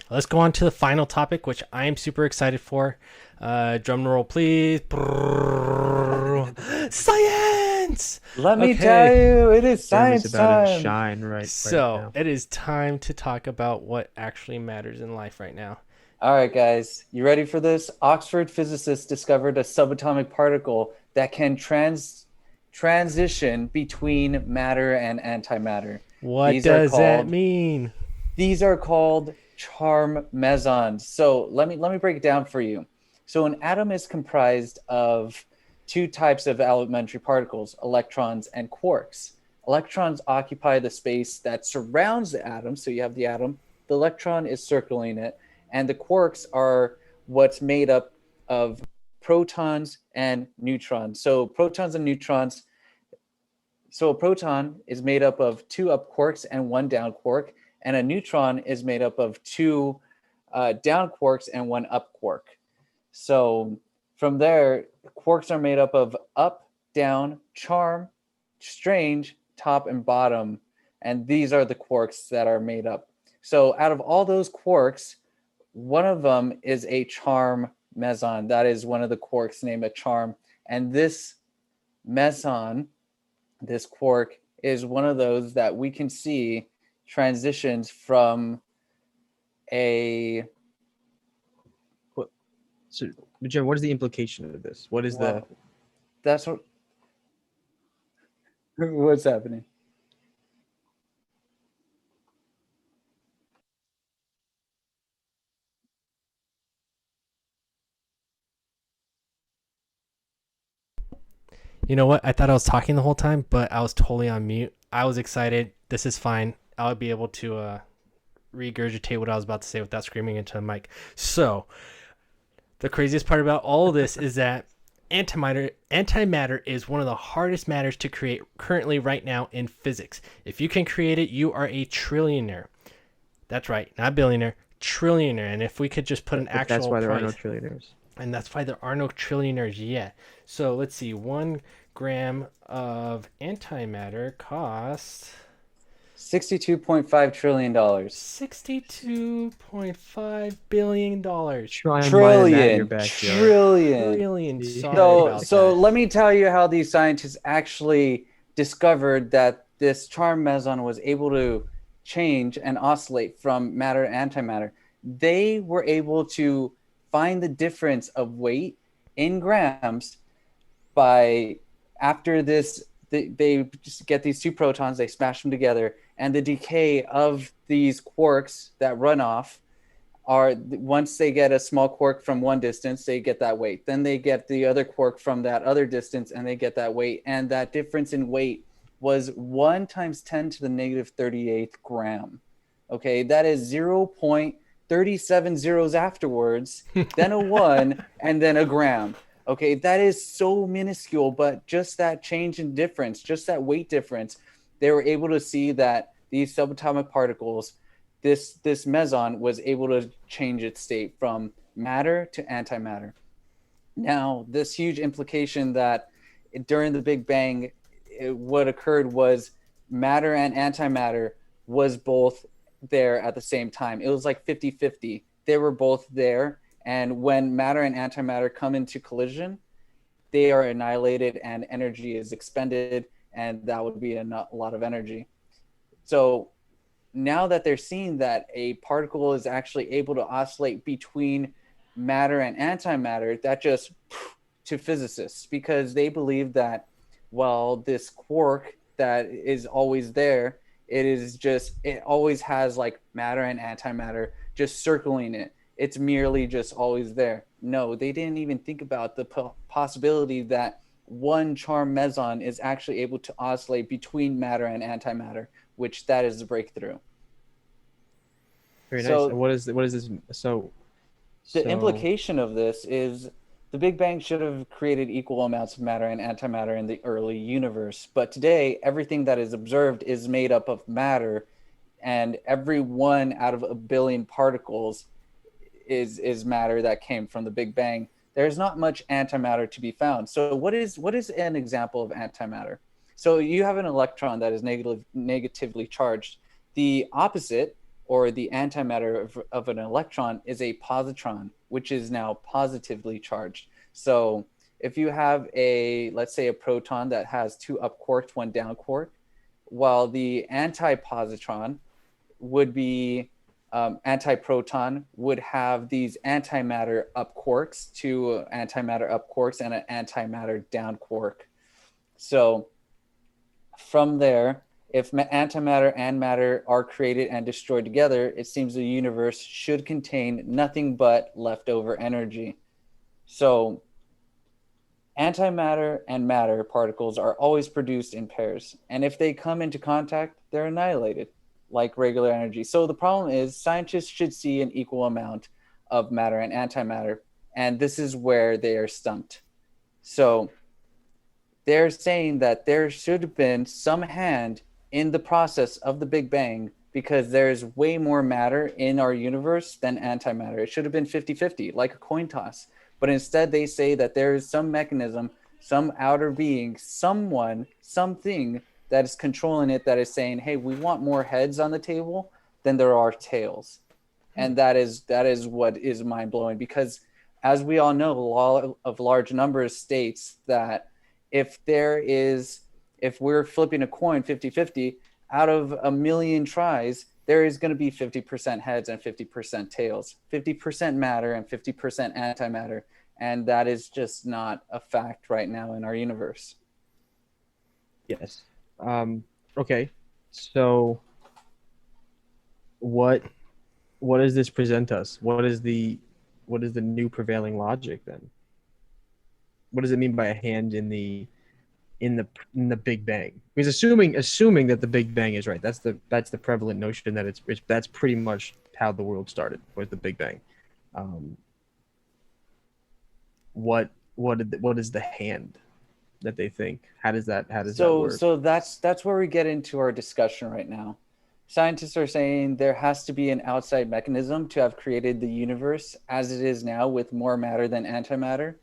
Let's go on to the final topic, which I am super excited for. Drum roll, please. Science! Let me tell Okay, you, it is Term is science about to time. shine right so now. it is time to talk about what actually matters in life right now. All right, guys, you ready for this? Oxford physicists discovered a subatomic particle that can transition between matter and antimatter. What These are does that called mean? these are called charm mesons. So let me break it down for you. So an atom is comprised of two types of elementary particles, electrons and quarks. Electrons occupy the space that surrounds the atom. So you have the atom, the electron is circling it, and the quarks are what's made up of protons and neutrons. So a proton is made up of two up quarks and one down quark, and a neutron is made up of two down quarks and one up quark. So from there, quarks are made up of up, down, charm, strange, top, and bottom. And these are the quarks that are made up. So out of all those quarks, one of them is a charm meson. That is one of the quarks named a charm. And this meson, this quark, is one of those that we can see transitions from a What? So, Jim, what is the implication of this? What is the? well, that's what what's happening. You know what? I thought I was talking the whole time, but I was totally on mute. I was excited. This is fine. I'll be able to regurgitate what I was about to say without screaming into the mic. So, the craziest part about all of this is that antimatter is one of the hardest matters to create currently right now in physics. If you can create it, you are a trillionaire. That's right, not billionaire, trillionaire. And if we could just put an But that's actual why there are no price, trillionaires. and that's why there are no trillionaires yet. So let's see, 1 gram of antimatter costs $62.5 trillion. $62.5 billion. Try mining that in your Trillion. backyard. Trillion. Trillion. Sorry So, about so that. let me tell you how these scientists actually discovered that this charm meson was able to change and oscillate from matter to antimatter. They were able to find the difference of weight in grams by after this they just get these two protons, they smash them together, and the decay of these quarks that run off are, once they get a small quark from one distance, they get that weight. Then they get the other quark from that other distance and they get that weight. And that difference in weight was 1 times 10 to the negative 38th gram. Okay, that is 0.37 zeros afterwards, then a 1, and then a gram. Okay, that is so minuscule, but just that change in difference, just that weight difference, they were able to see that these subatomic particles, this meson was able to change its state from matter to antimatter. Now, this huge implication that during the Big Bang, what occurred was matter and antimatter was both there at the same time. It was like 50-50. They were both there. And when matter and antimatter come into collision, they are annihilated and energy is expended. And that would be a lot of energy. So now that they're seeing that a particle is actually able to oscillate between matter and antimatter, that just to physicists, because they believe that, well, this quark that is always there, it always has like matter and antimatter just circling it. It's merely just always there. No, they didn't even think about the possibility that one charm meson is actually able to oscillate between matter and antimatter, which that is the breakthrough. Very nice. And So what is this? the So implication of this is the Big Bang should have created equal amounts of matter and antimatter in the early universe. But today, everything that is observed is made up of matter, and every one out of a billion particles is matter that came from the Big Bang. There's not much antimatter to be found. So what is an example of antimatter? So you have an electron that is negatively charged. The opposite or the antimatter of an electron is a positron, which is now positively charged. So if you have let's say a proton that has two up quarks, one down quark, while the antipositron would be antiproton would have these antimatter up quarks, two antimatter up quarks and an antimatter down quark. So from there, if antimatter and matter are created and destroyed together, it seems the universe should contain nothing but leftover energy. So antimatter and matter particles are always produced in pairs, and if they come into contact, they're annihilated like regular energy. So the problem is scientists should see an equal amount of matter and antimatter, and this is where they are stumped. So they're saying that there should have been some hand in the process of the Big Bang because there's way more matter in our universe than antimatter. It should have been 50-50, like a coin toss. But instead they say that there is some mechanism, some outer being, someone, something that is controlling it, that is saying, hey, we want more heads on the table than there are tails. And that is what is mind-blowing, because as we all know, the law of large numbers states that if we're flipping a coin 50-50, out of a million tries, there is going to be 50% heads and 50% tails, 50% matter and 50% antimatter. And that is just not a fact right now in our universe. Yes. Okay. So what does this present us? What is the new prevailing logic then? What does it mean by a hand in the Big Bang? Because assuming that the Big Bang is right, that's the prevalent notion that that's pretty much how the world started, was the Big Bang. What is the hand that they think? How does that work? So that's where we get into our discussion right now. Scientists are saying there has to be an outside mechanism to have created the universe as it is now, with more matter than antimatter.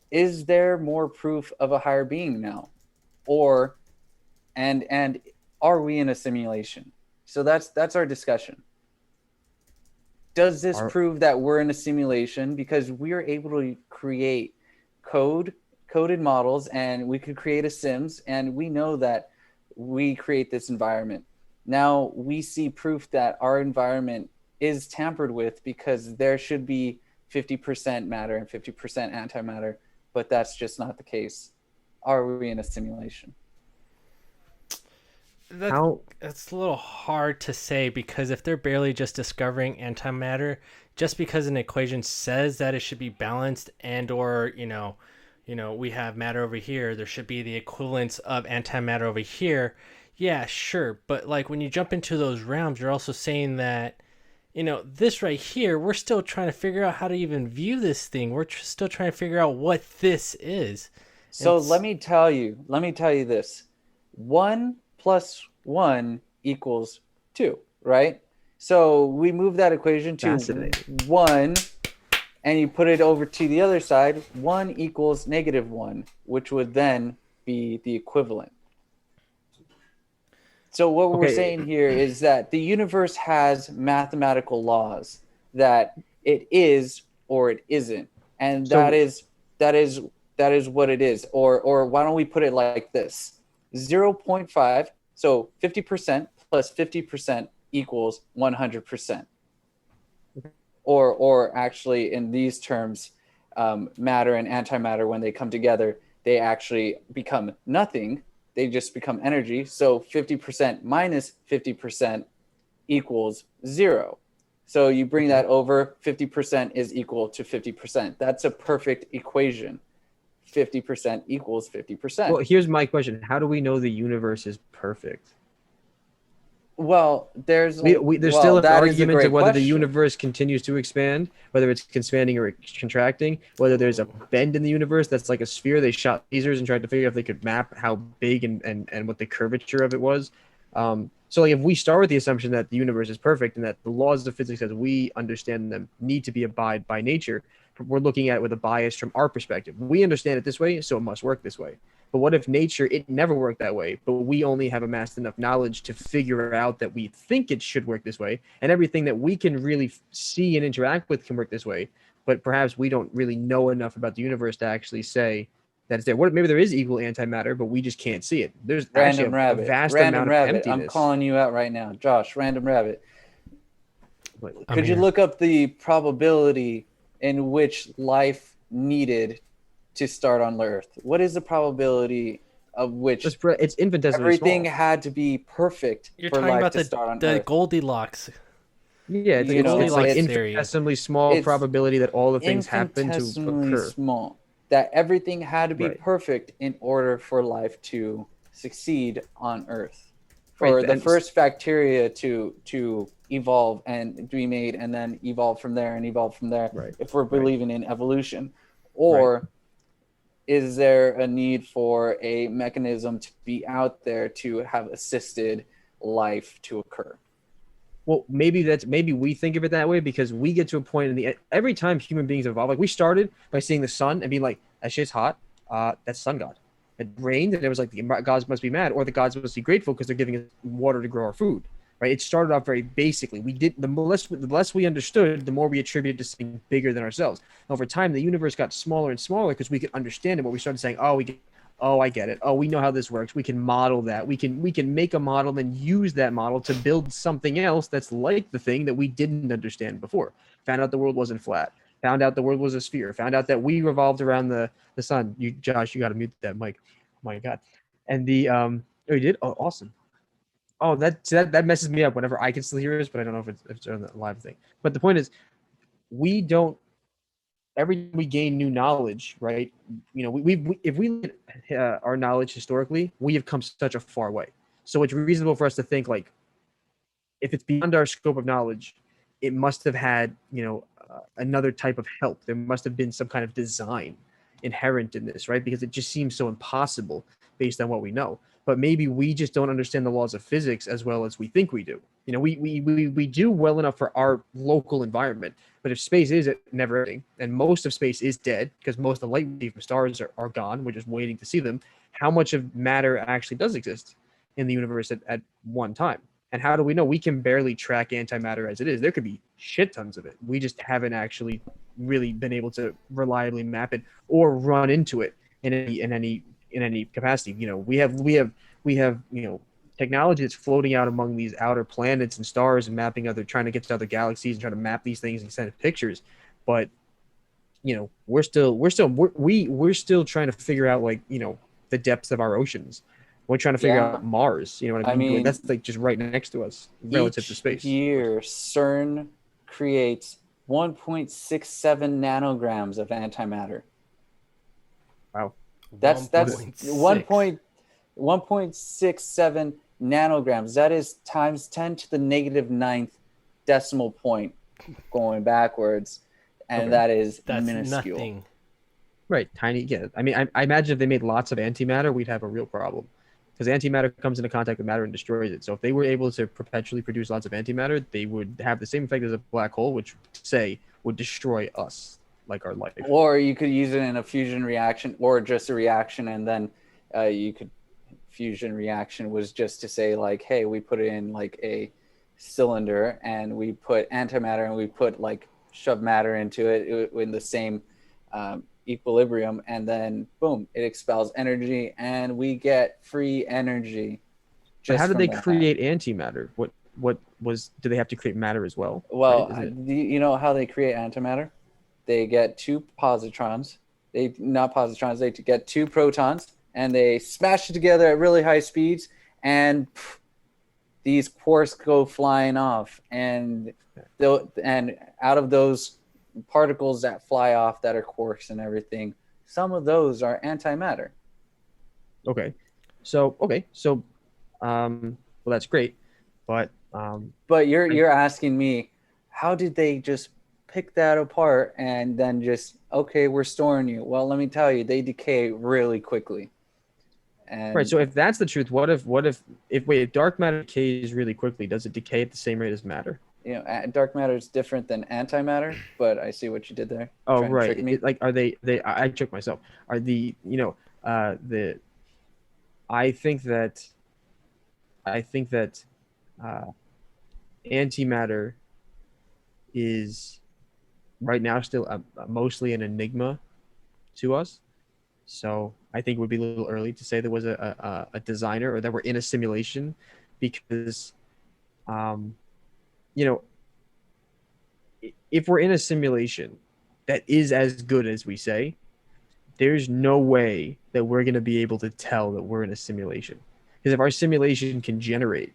Is there more proof of a higher being now? Or and are we in a simulation? So that's our discussion. Does this prove that we're in a simulation? Because we are able to create coded models, and we could create a Sims, and we know that we create this environment. Now we see proof that our environment is tampered with, because there should be 50% matter and 50% antimatter, but that's just not the case. Are we in a simulation? That's a little hard to say, because if they're barely just discovering antimatter, just because an equation says that it should be balanced, and or we have matter over here, there should be the equivalence of antimatter over here. Yeah, sure, but like when you jump into those realms, you're also saying that this right here, we're still trying to figure out how to even view this thing. We're still trying to figure out what this is. So let me tell you this. 1 plus 1 equals 2, right? So we move that equation to 1, and you put it over to the other side. 1 equals -1, which would then be the equivalent. So what we're saying here is that the universe has mathematical laws, that it is or it isn't, and that is what it is. Or why don't we put it like this? 0.5, so 50% plus 50% equals 100%. Or actually, in these terms, matter and antimatter, when they come together, they actually become nothing. They just become energy. So 50% minus 50% equals 0. So you bring that over, 50% is equal to 50%. That's a perfect equation. 50% equals 50%. Well, here's my question. How do we know the universe is perfect? Well, there's still an argument of whether the question. universe continues to expand, whether it's expanding or contracting, whether there's a bend in the universe that's like a sphere. They shot lasers and tried to figure out if they could map how big and what the curvature of it was. So like if we start with the assumption that the universe is perfect and that the laws of physics as we understand them need to be abided by nature, we're looking at it with a bias from our perspective. We understand it this way, so it must work this way. But what if nature, it never worked that way, but we only have amassed enough knowledge to figure out that we think it should work this way, and everything that we can really see and interact with can work this way, but perhaps we don't really know enough about the universe to actually say that it's there. What if maybe there is equal antimatter, but we just can't see it? There's actually a vast amount of emptiness. I'm calling you out right now. Josh, Random Rabbit. Could you here. look up the probability in which life needed to start on Earth? What is the probability of which it's infinitesimally everything small. had to be perfect You're for talking life about to start on the Earth? Goldilocks. Yeah, it's like infinitesimally small probability that all the things happen to occur. Small. That everything had to be Right. perfect in order for life to succeed on Earth. For Right, the first bacteria to evolve and be made and then evolve from there and evolve from there, Right. if we're believing in evolution. Or is there a need for a mechanism to be out there to have assisted life to occur? Well, maybe we think of it that way because we get to a point in the every time human beings evolve, like we started by seeing the sun and being like, that shit's hot. That's sun god. It rained and it was like the gods must be mad or the gods must be grateful because they're giving us water to grow our food. Right? It started off very basically. We did the less we understood, the more we attributed to something bigger than ourselves. Over time, the universe got smaller and smaller because we could understand it. But we started saying, oh, I get it. Oh, we know how this works. We can model that. We can make a model and use that model to build something else that's like the thing that we didn't understand before. Found out the world wasn't flat. Found out the world was a sphere. Found out that we revolved around the sun. Josh, you got to mute that mic. Oh my God. And oh, you did? Oh, awesome. Oh, that messes me up whenever I can still hear this, but I don't know if it's on the live thing. But the point is, every time we gain new knowledge, right? You know, if we look at our knowledge historically, we have come such a far way. So it's reasonable for us to think like, if it's beyond our scope of knowledge, it must have had, another type of help. There must have been some kind of design inherent in this, right? Because it just seems so impossible based on what we know. But maybe we just don't understand the laws of physics as well as we think we do. You know, we do well enough for our local environment. But if space is never ending, and most of space is dead because most of the light we see from stars are gone, we're just waiting to see them, how much of matter actually does exist in the universe at one time? And how do we know? We can barely track antimatter as it is. There could be shit tons of it. We just haven't actually really been able to reliably map it or run into it in any capacity. You know, we have technology that's floating out among these outer planets and stars and trying to get to other galaxies and trying to map these things and send pictures. But we're still trying to figure out the depths of our oceans. We're trying to figure out Mars. You know what I mean? That's like just right next to us relative to space. Each year, CERN creates 1.67 nanograms of antimatter. Wow. That's 1.67 nanograms. That is times 10 to the negative 9th decimal point going backwards. And that's minuscule. Nothing. Right. Tiny. Yeah. I mean, I imagine if they made lots of antimatter, we'd have a real problem. Because antimatter comes into contact with matter and destroys it. So if they were able to perpetually produce lots of antimatter, they would have the same effect as a black hole, which would destroy us, like our life. Or you could use it in a fusion reaction, or just a reaction, and then fusion reaction was just to say like, hey, we put it in like a cylinder and we put antimatter and we put shove matter into it in the same equilibrium, and then boom, it expels energy and we get free energy. But how did they create antimatter? Do they have to create matter as well? Well, you know how they create antimatter? They get two positrons. They get two protons and they smash it together at really high speeds, and these quarks go flying off, and out of those particles that fly off that are quarks and everything, some of those are antimatter. So well, that's great, but you're asking me, how did they just pick that apart and then just, okay, we're storing you? Well, let me tell you, they decay really quickly. And right. So if that's the truth, what if dark matter decays really quickly, does it decay at the same rate as matter? You know, dark matter is different than antimatter, but I see what you did there. Oh, right. Are they? I tricked myself. Are the I think that I think that uh, antimatter is right now still mostly an enigma to us. So I think it would be a little early to say there was a designer or that we're in a simulation, because, um, you know, if we're in a simulation that is as good as we say, there's no way that we're going to be able to tell that we're in a simulation. Because if our simulation can generate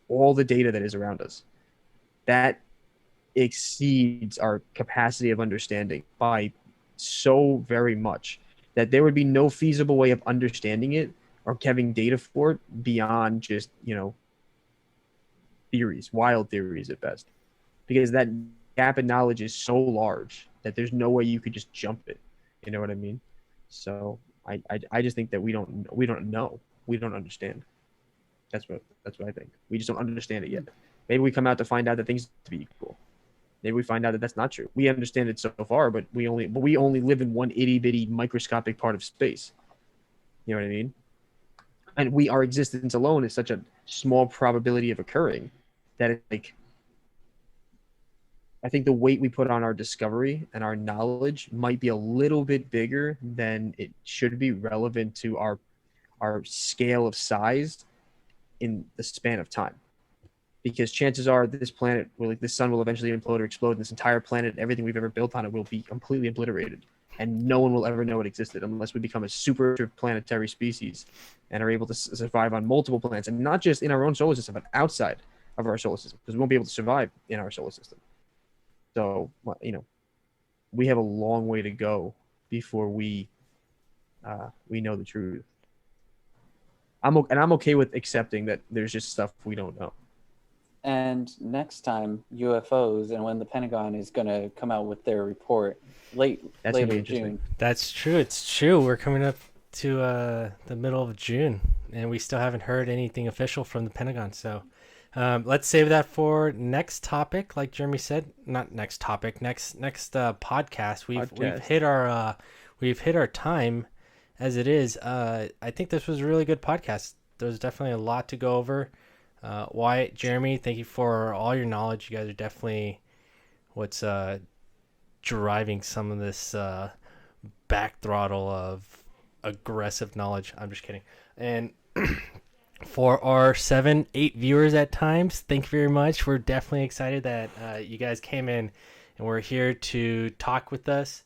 all the data that is around us, that exceeds our capacity of understanding by so very much that there would be no feasible way of understanding it or having data for it beyond just, theories, wild theories at best. Because that gap in knowledge is so large that there's no way you could just jump it. You know what I mean? So I just think that we don't know. We don't understand. That's what I think. We just don't understand it yet. Maybe we come out to find out that things to be equal. Maybe we find out that that's not true. We understand it so far, but we only live in one itty bitty microscopic part of space. You know what I mean? And our existence alone is such a small probability of occurring that it's like, I think the weight we put on our discovery and our knowledge might be a little bit bigger than it should be relevant to our scale of size in the span of time. Because chances are this planet will, like, the sun will eventually implode or explode, and this entire planet, everything we've ever built on it, will be completely obliterated, and no one will ever know it existed unless we become a super planetary species and are able to survive on multiple planets, and not just in our own solar system, but outside of our solar system, because we won't be able to survive in our solar system. So, we have a long way to go before we know the truth. I'm okay with accepting that there's just stuff we don't know. And next time, UFOs, and when the Pentagon is going to come out with their report late in June. That's true. It's true. We're coming up to the middle of June, and we still haven't heard anything official from the Pentagon. So let's save that for next topic. Like Jeremy said, not next topic. Next podcast. We've hit our time as it is. I think this was a really good podcast. There's definitely a lot to go over. Wyatt, Jeremy, thank you for all your knowledge. You guys are definitely what's driving some of this back throttle of aggressive knowledge. I'm just kidding. And for our 7-8 viewers at times, thank you very much. We're definitely excited that you guys came in and we're here to talk with us.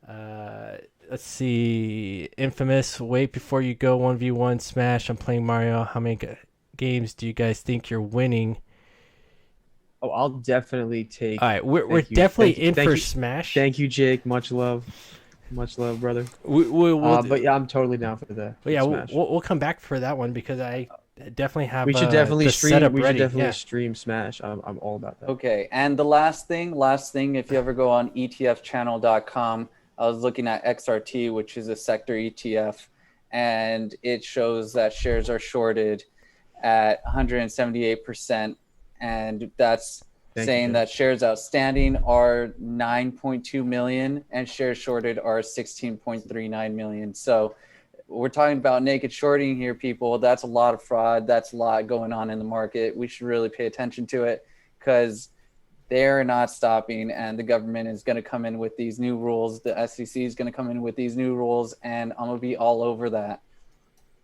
Let's see. Infamous, wait before you go 1v1 Smash. I'm playing Mario. How many games do you guys think you're winning? Oh, I'll definitely take. All right, we're definitely in for Smash. Thank you, Jake. Much love, brother. But yeah, I'm totally down for the. But yeah, Smash. We'll come back for that one because I definitely have. We should definitely stream. We should definitely yeah. stream Smash. I'm all about that. Okay, and the last thing, if you ever go on etfchannel.com, I was looking at XRT, which is a sector ETF, and it shows that shares are shorted at 178%, and that's saying that shares outstanding are 9.2 million and shares shorted are 16.39 million. So we're talking about naked shorting here, people. That's a lot of fraud. That's a lot going on in the market. We should really pay attention to it because they're not stopping, and the government is going to come in with these new rules. The SEC is going to come in with these new rules, and I'm going to be all over that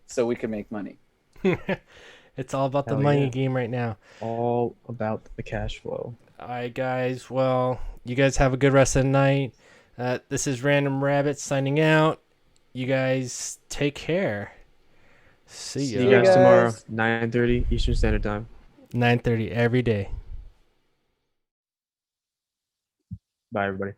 so we can make money. It's all about the money game right now. All about the cash flow. All right, guys. Well, you guys have a good rest of the night. This is Random Rabbit signing out. You guys take care. See you guys tomorrow, 9:30 Eastern Standard Time. 9:30 every day. Bye, everybody.